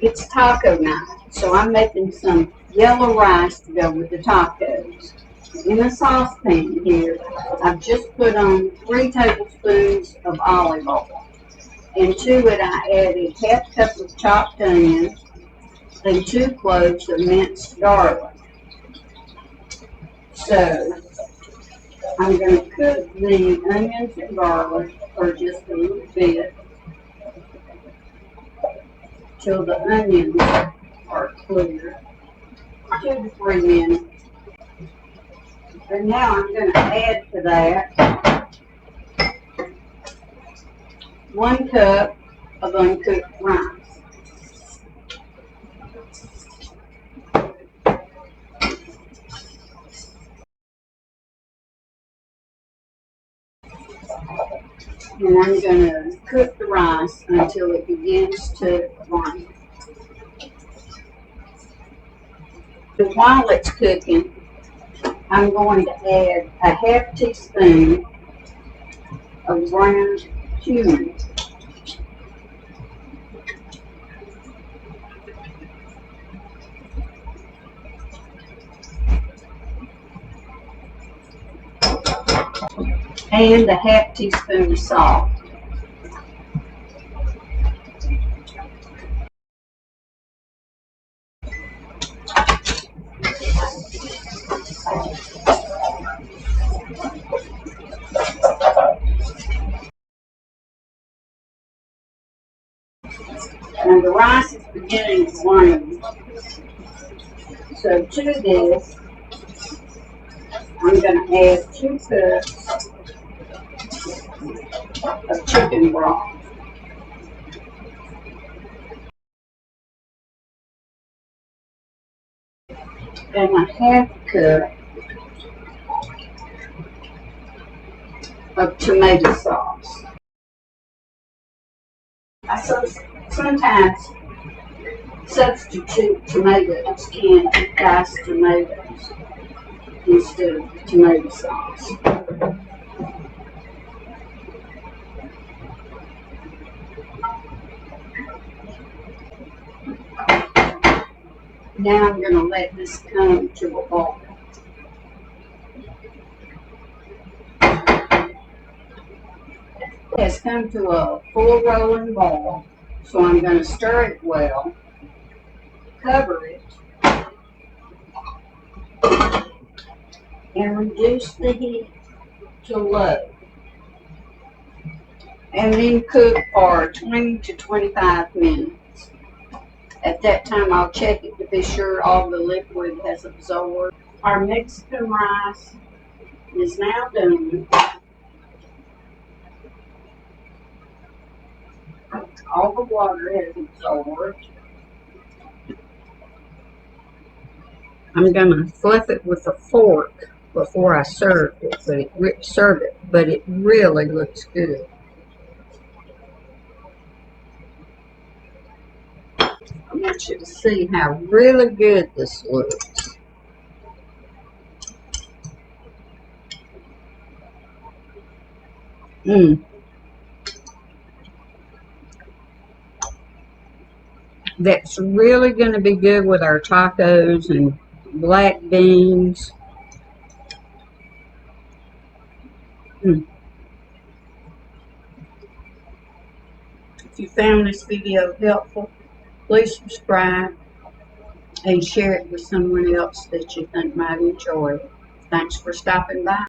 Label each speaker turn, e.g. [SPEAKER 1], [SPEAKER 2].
[SPEAKER 1] It's taco night, so I'm making some yellow rice to go with the tacos. In a saucepan here, I've just put on 3 tablespoons of olive oil. And to it, I added half cup of chopped onion and 2 cloves of minced garlic. So I'm going to cook the onions and garlic for just a little bit till the onions are clear, 2 to 3 minutes. And now I'm going to add to that 1 cup of uncooked rice. And I'm going to cook the rice until it begins to brown. So while it's cooking, I'm going to add a half teaspoon of ground cumin. And a half teaspoon of salt. Now the rice is beginning to brown. So to this, I'm going to add 2 cups of chicken broth. And a half cup of tomato sauce. I sometimes substitute tomatoes, canned diced tomatoes, instead of tomato sauce. Now I'm going to let this come to a boil. It has come to a full rolling boil, so I'm going to stir it well, cover it, and reduce the heat to low. And then cook for 20 to 25 minutes. At that time, I'll check it to be sure all the liquid has absorbed. Our Mexican rice is now done. All the water has absorbed. I'm going to fluff it with a fork before I serve it, but it really looks good. I want you to see how really good this looks. That's really going to be good with our tacos and black beans. If you found this video helpful, please subscribe and share it with someone else that you think might enjoy it. Thanks for stopping by.